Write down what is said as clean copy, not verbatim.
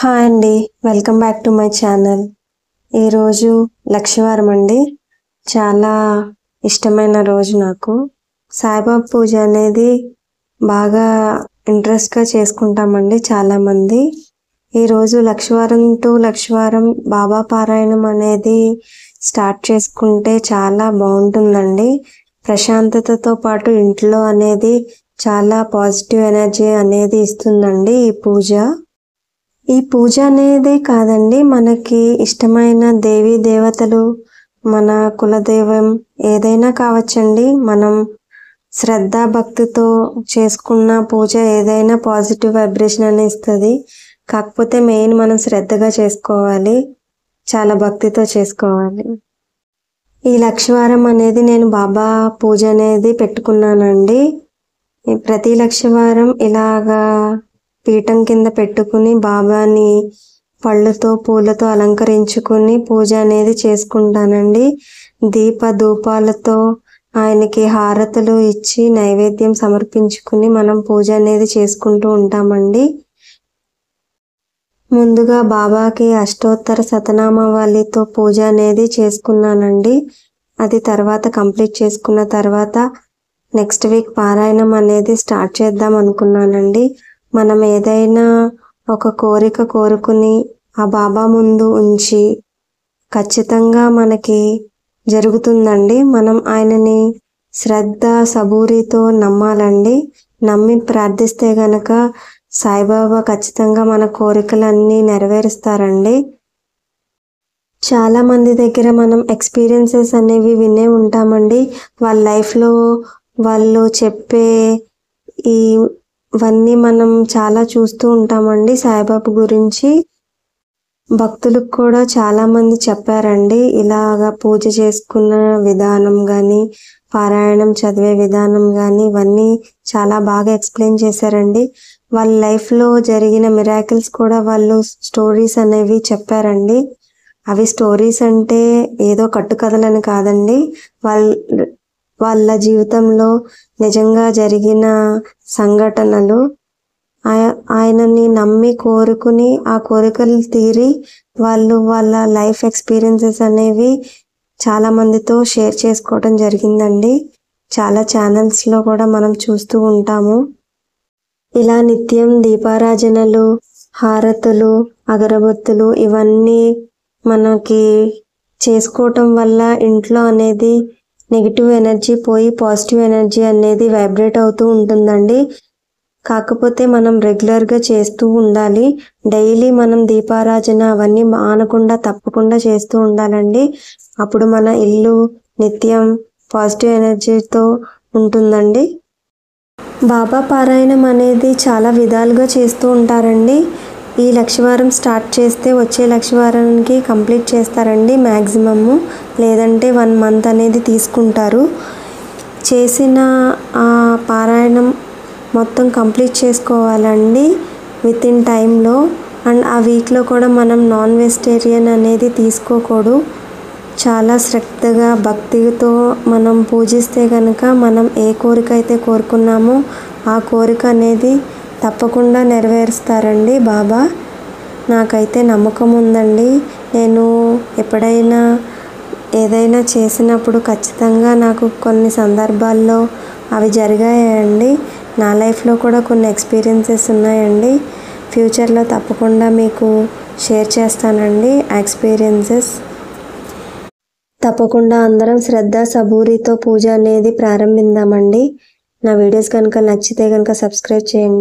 Hi అండి, welcome back to my channel. ఈరోజు లక్షవారం అండి. చాలా ఇష్టమైన రోజు నాకు. సాయిబాబా పూజ అనేది బాగా ఇంట్రెస్ట్గా చేసుకుంటామండి చాలామంది. ఈరోజు లక్షవారం టు లక్షవారం బాబా పారాయణం అనేది స్టార్ట్ చేసుకుంటే చాలా బాగుంటుందండి. ప్రశాంతతతో పాటు ఇంట్లో అనేది చాలా పాజిటివ్ ఎనర్జీ అనేది ఇస్తుందండి ఈ పూజ అనేది కాదండి, మనకి ఇష్టమైన దేవీ దేవతలు, మన కులదైవం ఏదైనా కావచ్చండి. మనం శ్రద్ధ భక్తితో చేసుకున్న పూజ ఏదైనా పాజిటివ్ వైబ్రేషన్ అని ఇస్తుంది. కాకపోతే మెయిన్ మనం శ్రద్ధగా చేసుకోవాలి, చాలా భక్తితో చేసుకోవాలి. ఈ లక్షవారం అనేది నేను బాబా పూజ అనేది పెట్టుకున్నానండి. ప్రతి లక్షవారం ఇలాగా పీఠం కింద పెట్టుకుని బాబాని పళ్ళతో పూలతో అలంకరించుకుని పూజ అనేది చేసుకుంటానండి. దీప ధూపాలతో ఆయనకి హారతులు ఇచ్చి నైవేద్యం సమర్పించుకుని మనం పూజ అనేది చేసుకుంటూ ఉంటామండి. ముందుగా బాబాకి అష్టోత్తర శతనామావళితో పూజ అనేది చేసుకున్నానండి. అది తర్వాత కంప్లీట్ చేసుకున్న తర్వాత నెక్స్ట్ వీక్ పారాయణం అనేది స్టార్ట్ చేద్దాం అనుకున్నానండి. మనం ఏదైనా ఒక కోరిక కోరుకుని ఆ బాబా ముందు ఉంచి ఖచ్చితంగా మనకి జరుగుతుందండి. మనం ఆయనని శ్రద్ధ సబూరితో నమ్మాలండి. నమ్మి ప్రార్థిస్తే గనక సాయిబాబా ఖచ్చితంగా మన కోరికలన్నీ నెరవేరుస్తారండి. చాలా మంది దగ్గర మనం ఎక్స్పీరియన్సెస్ అనేవి వినే ఉంటామండి. వాళ్ళ లైఫ్లో వాళ్ళు చెప్పే ఇవన్నీ మనం చాలా చూస్తూ ఉంటామండి. సాయిబాబా గురించి భక్తులకు కూడా చాలామంది చెప్పారండి. ఇలాగా పూజ చేసుకున్న విధానం కానీ, పారాయణం చదివే విధానం కానీ ఇవన్నీ చాలా బాగా ఎక్స్ప్లెయిన్ చేశారండి. వాళ్ళ లైఫ్లో జరిగిన మిరాకిల్స్ కూడా వాళ్ళు స్టోరీస్ అనేవి చెప్పారండి. అవి స్టోరీస్ అంటే ఏదో కట్టుకథలని కాదండి, వాళ్ళ జీవితంలో నిజంగా జరిగిన సంఘటనలు. ఆయనని నమ్మి కోరుకుని ఆ కోరికలు తీరి వాళ్ళు వాళ్ళ లైఫ్ ఎక్స్పీరియన్సెస్ అనేవి చాలా మందితో షేర్ చేసుకోవడం జరిగిందండి. చాలా ఛానల్స్లో కూడా మనం చూస్తూ ఉంటాము. ఇలా నిత్యం దీపారాజనలు, హారతులు, అగరబత్తులు ఇవన్నీ మనకి చేసుకోవటం వల్ల ఇంట్లో అనేది నెగిటివ్ ఎనర్జీ పోయి పాజిటివ్ ఎనర్జీ అనేది వైబ్రేట్ అవుతూ ఉంటుందండి. కాకపోతే మనం రెగ్యులర్గా చేస్తూ ఉండాలి. డైలీ మనం దీపారాజన అవన్నీ మానకుండా తప్పకుండా చేస్తూ ఉండాలండి. అప్పుడు మన ఇల్లు నిత్యం పాజిటివ్ ఎనర్జీతో ఉంటుందండి. బాబా పారాయణం అనేది చాలా విధాలుగా చేస్తూ ఉంటారండి. ఈ లక్షవారం స్టార్ట్ చేస్తే వచ్చే లక్షవారానికి కంప్లీట్ చేస్తారండి మ్యాక్సిమము. లేదంటే 1 మంత్ అనేది తీసుకుంటారు. చేసిన ఆ పారాయణం మొత్తం కంప్లీట్ చేసుకోవాలండి విత్ ఇన్ టైంలో. అండ్ ఆ వీక్లో కూడా మనం నాన్ వెజిటేరియన్ అనేది తీసుకోకూడదు. చాలా శ్రద్ధగా భక్తితో మనం పూజిస్తే కనుక మనం ఏ కోరిక అయితే కోరుకున్నామో ఆ కోరిక అనేది తప్పకుండా నెరవేరుస్తారండి బాబా. నాకైతే నమ్మకం ఉందండి. నేను ఎప్పుడైనా ఏదైనా చేసినప్పుడు ఖచ్చితంగా నాకు కొన్ని సందర్భాల్లో అవి జరిగాయండి. నా లైఫ్లో కూడా కొన్ని ఎక్స్పీరియన్సెస్ ఉన్నాయండి. ఫ్యూచర్లో తప్పకుండా మీకు షేర్ చేస్తానండి ఆ ఎక్స్పీరియన్సెస్. తప్పకుండా అందరం శ్రద్ధ సబూరితో పూజ అనేది ప్రారంభిద్దామండి. నా వీడియోస్ కనుక నచ్చితే కనుక సబ్స్క్రైబ్ చేయండి.